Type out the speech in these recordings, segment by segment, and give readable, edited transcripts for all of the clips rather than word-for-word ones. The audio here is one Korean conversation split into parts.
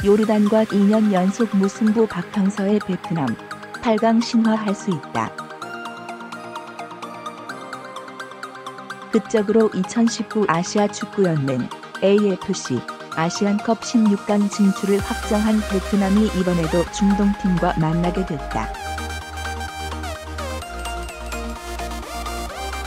요르단과 2년 연속 무승부 박평서의 베트남, 8강 신화할 수 있다. 극적으로 2019 아시아 축구연맹 AFC 아시안컵 16강 진출을 확정한 베트남이 이번에도 중동팀과 만나게 됐다.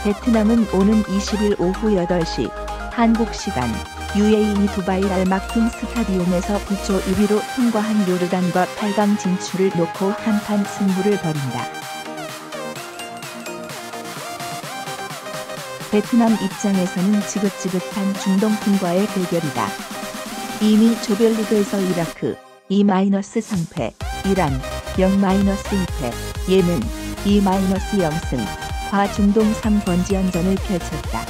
베트남은 오는 20일 오후 8시 한국 시간 UAE 두바이 알막툼 스타디움에서 B조 1위로 통과한 요르단과 8강 진출을 놓고 한판 승부를 벌인다. 베트남 입장에서는 지긋지긋한 중동팀과의 대결이다. 이미 조별리그에서 이라크 2-3패, 이란 0-2패, 예멘 2-0승, 과 중동 3번지연전을 펼쳤다.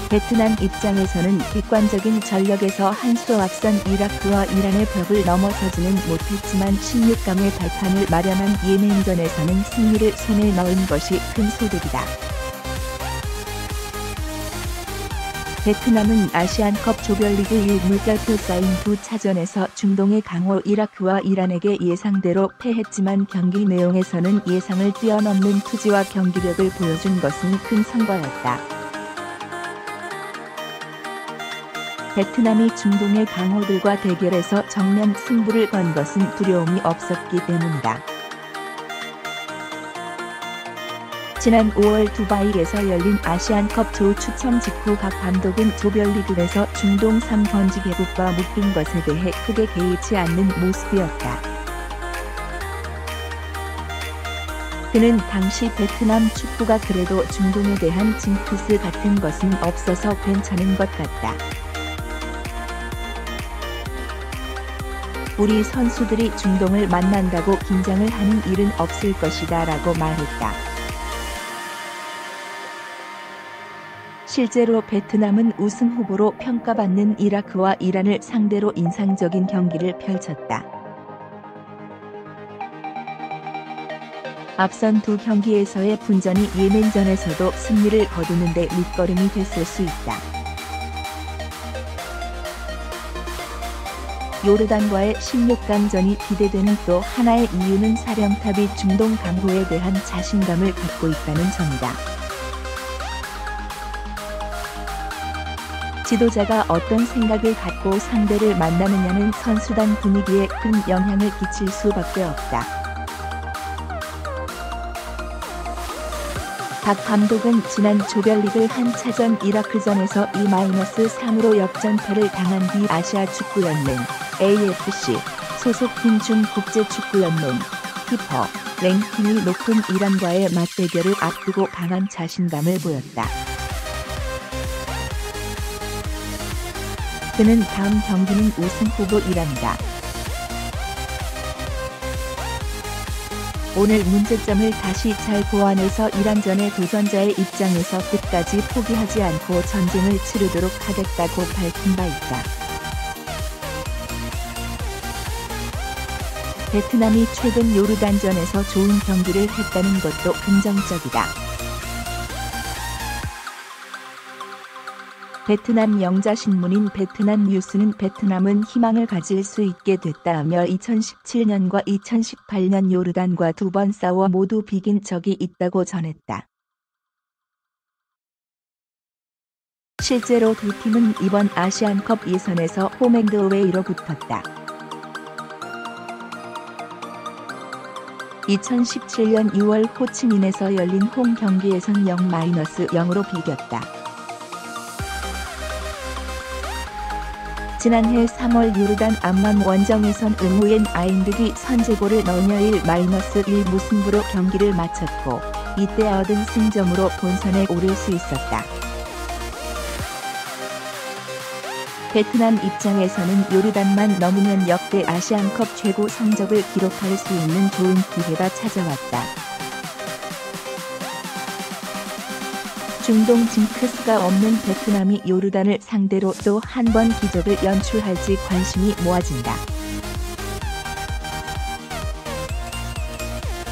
베트남 입장에서는 객관적인 전력에서 한 수 앞선 이라크와 이란의 벽을 넘어서지는 못했지만 16강의 발판을 마련한 예멘전에서는 승리를 손에 넣은 것이 큰 소득이다. 베트남은 아시안컵 조별리그 1물결표 쌓인 두 차전에서 중동의 강호 이라크와 이란에게 예상대로 패했지만 경기 내용에서는 예상을 뛰어넘는 투지와 경기력을 보여준 것은 큰 성과였다. 베트남이 중동의 강호들과 대결에서 정면 승부를 건 것은 두려움이 없었기 때문이다. 지난 5월 두바이에서 열린 아시안컵 조 추첨 직후 박 감독은 조별리그에서 중동 3번지 개국과 묶인 것에 대해 크게 개의치 않는 모습이었다. 그는 당시 베트남 축구가 그래도 중동에 대한 징크스 같은 것은 없어서 괜찮은 것 같다. 우리 선수들이 중동을 만난다고 긴장을 하는 일은 없을 것이다 라고 말했다. 실제로 베트남은 우승 후보로 평가받는 이라크와 이란을 상대로 인상적인 경기를 펼쳤다. 앞선 두 경기에서의 분전이 예멘전에서도 승리를 거두는 데 밑거름이 됐을 수 있다. 요르단과의 16강전이 기대되는 또 하나의 이유는 사령탑이 중동 강호에 대한 자신감을 갖고 있다는 점이다. 지도자가 어떤 생각을 갖고 상대를 만나느냐는 선수단 분위기에 큰 영향을 끼칠 수밖에 없다. 박 감독은 지난 조별리그 한 차전 이라크전에서 2-3으로 역전패를 당한 뒤 아시아 축구연맹 AFC 소속팀 중국제축구연맹 피파 랭킹이 높은 이란과의 맞대결을 앞두고 강한 자신감을 보였다. 그는 다음 경기는 우승 후보 이란이다. 오늘 문제점을 다시 잘 보완해서 이란전의 도전자의 입장에서 끝까지 포기하지 않고 전쟁을 치르도록 하겠다고 밝힌 바 있다. 베트남이 최근 요르단전에서 좋은 경기를 했다는 것도 긍정적이다. 베트남 영자신문인 베트남 뉴스는 베트남은 희망을 가질 수 있게 됐다며 2017년과 2018년 요르단과 두 번 싸워 모두 비긴 적이 있다고 전했다. 실제로 두 팀은 이번 아시안컵 예선에서 홈앤드어웨이로 붙었다. 2017년 6월 호치민에서 열린 홈 경기에선 0-0으로 비겼다. 지난해 3월 요르단 암만 원정에선 응우엔 아인득이 선제골을 넣으며 1-1 무승부로 경기를 마쳤고 이때 얻은 승점으로 본선에 오를 수 있었다. 베트남 입장에서는 요르단만 넘으면 역대 아시안컵 최고 성적을 기록할 수 있는 좋은 기회가 찾아왔다. 중동 징크스가 없는 베트남이 요르단을 상대로 또 한 번 기적을 연출할지 관심이 모아진다.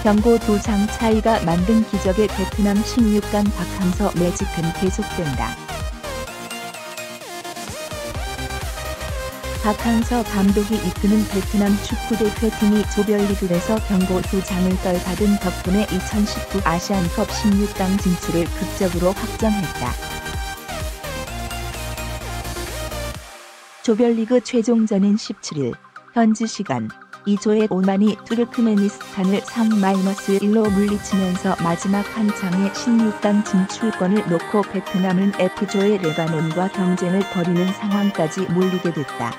경고 2장 차이가 만든 기적의 베트남 16강 박항서 매직은 계속된다. 박항서 감독이 이끄는 베트남 축구대표팀이 조별리그에서 경고 2장을 떨받은 덕분에 2019 아시안컵 16강 진출을 극적으로 확정했다. 조별리그 최종전인 17일 현지 시간 2조의 오만이 투르크메니스탄을 3-1로 물리치면서 마지막 한 장의 16강 진출권을 놓고 베트남은 F조의 레바논과 경쟁을 벌이는 상황까지 몰리게 됐다.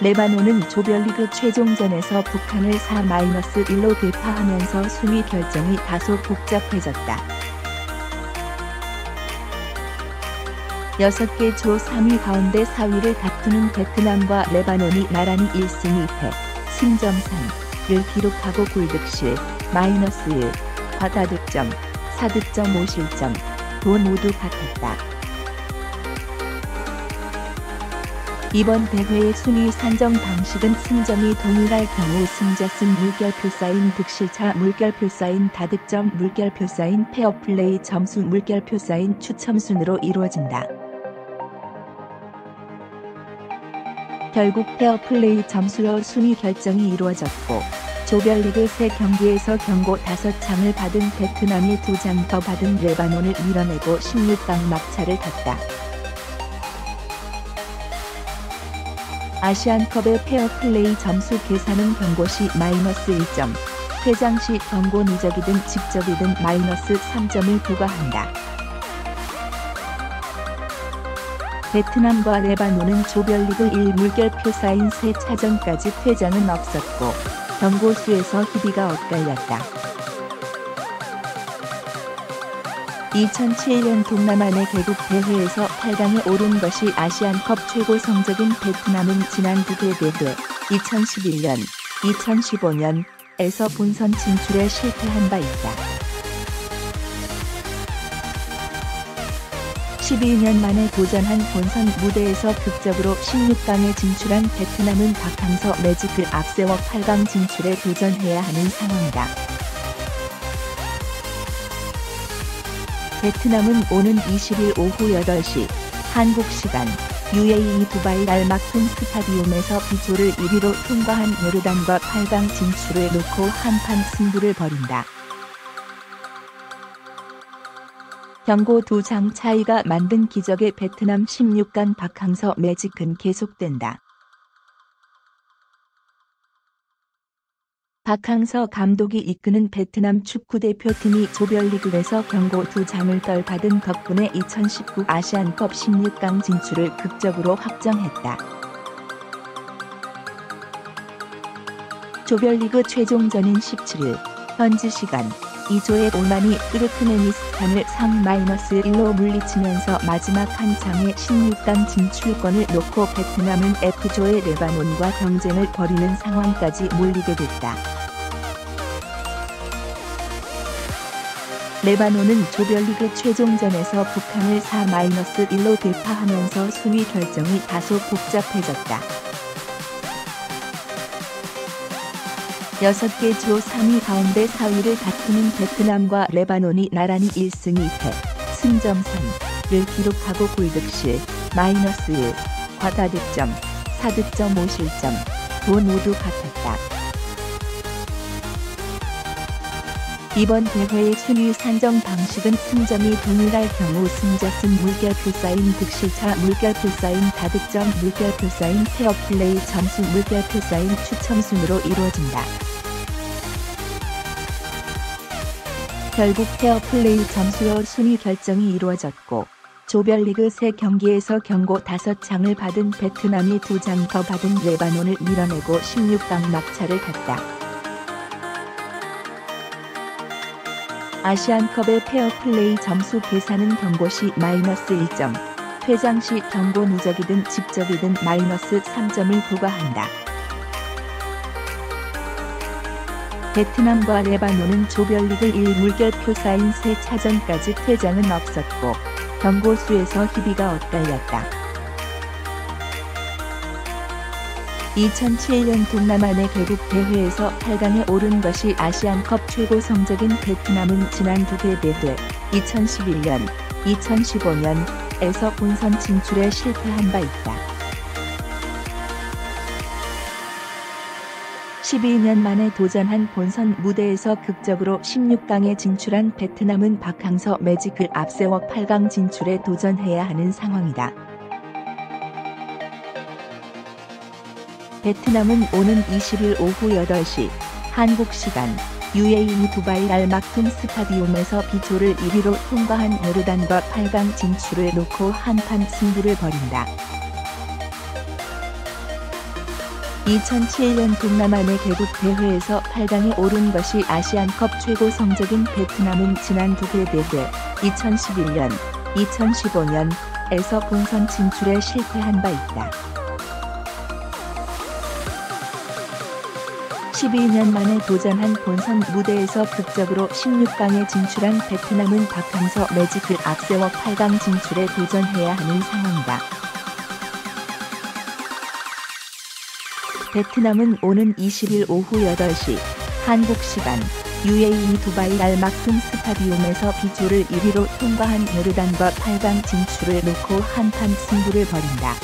레바논은 조별리그 최종전에서 북한을 4-1로 대파하면서 순위 결정이 다소 복잡해졌다. 6개 조 3위 가운데 4위를 다투는 베트남과 레바논이 나란히 1승 2패, 승점 3를 기록하고 골득실 -1, 과다득점, 4득점 5실점, 도 모두 같았다. 이번 대회의 순위 산정 방식은 승점이 동일할 경우 승자승 물결표 쌓인 득실차 물결표 쌓인 다득점 물결표 쌓인 페어플레이 점수 물결표 쌓인 추첨순으로 이루어진다. 결국 페어플레이 점수로 순위 결정이 이루어졌고 조별리그 3경기에서 경고 5장을 받은 베트남이 2장 더 받은 레바논을 밀어내고 16강 막차를 탔다. 아시안컵의 페어플레이 점수 계산은 경고 시 -1점, 퇴장 시 경고 누적이든 직접이든 -3점을 부과한다. 베트남과 레바논은 조별리그 1 물결표 쌓인 3차전까지 퇴장은 없었고 경고수에서 희비가 엇갈렸다. 2007년 동남아내 개국 대회에서 8강에 오른 것이 아시안컵 최고 성적인 베트남은 지난 2개 대회 2011년, 2015년에서 본선 진출에 실패한 바 있다. 12년 만에 도전한 본선 무대에서 극적으로 16강에 진출한 베트남은 박항서 매직을 앞세워 8강 진출에 도전해야 하는 상황이다. 베트남은 오는 20일 오후 8시 한국 시간 UAE 두바이 알막툰 스타디움에서 B조를 1위로 통과한 요르단과 8강 진출을 놓고 한판 승부를 벌인다. 경고 2장 차이가 만든 기적의 베트남 16강 박항서 매직은 계속된다. 박항서 감독이 이끄는 베트남 축구대표팀이 조별리그에서 경고 2장을 떨받은 덕분에 2019 아시안컵 16강 진출을 극적으로 확정했다. 조별리그 최종전인 17일 현지 시간 2조의 오만이 투르크메니스탄을 3-1로 물리치면서 마지막 한 장의 16강 진출권을 놓고 베트남은 F조의 레바논과 경쟁을 벌이는 상황까지 몰리게 됐다. 레바논은 조별리그 최종전에서 북한을 4-1로 대파하면서 순위 결정이 다소 복잡해졌다. 6개 조 3위 가운데 4위를 다투는 베트남과 레바논이 나란히 1승 2패, 승점 3를 기록하고 골득실 -1, 과다득점, 4득점 5실점, 도 모두 같았다. 이번 대회의 순위 산정 방식은 승점이 동일할 경우 승자승 물결표 쌓인 득실차 물결표 쌓인 다득점 물결표 쌓인 페어플레이 점수 물결표 쌓인 추첨순으로 이루어진다. 결국 페어플레이 점수로 순위 결정이 이루어졌고 조별리그 3경기에서 경고 5장을 받은 베트남이 2장 더 받은 레바논을 밀어내고 16강 막차를 탔다. 아시안컵의 페어플레이 점수 계산은 경고 시 -1점, 퇴장 시 경고 누적이든 직접이든 -3점을 부과한다. 베트남과 레바논은 조별리그 1 물결표 쌓인 3차전까지 퇴장은 없었고 경고수에서 희비가 엇갈렸다. 2007년 동남아내 개국 대회에서 8강에 오른 것이 아시안컵 최고 성적인 베트남은 지난 2개 대회 2011년, 2015년 에서 본선 진출에 실패한 바 있다. 12년 만에 도전한 본선 무대에서 극적으로 16강에 진출한 베트남은 박항서 매직을 앞세워 8강 진출에 도전해야 하는 상황이다. 베트남은 오는 20일 오후 8시 한국 시간 UAE 두바이 알막툼 스타디움에서 B조를 1위로 통과한 요르단과 8강 진출을 놓고 한판 승부를 벌인다. 2007년 동남아내 개국 대회에서 8강에 오른 것이 아시안컵 최고 성적인 베트남은 지난 두 개 대회 2011년, 2015년에서 본선 진출에 실패한 바 있다. 12년 만에 도전한 본선 무대에서 극적으로 16강에 진출한 베트남은 박항서 매직을 앞세워 8강 진출에 도전해야 하는 상황이다. 베트남은 오는 20일 오후 8시 한국 시간 UAE 두바이 알막툼 스타디움에서 B조를 1위로 통과한 요르단과 8강 진출을 놓고 한판 승부를 벌인다.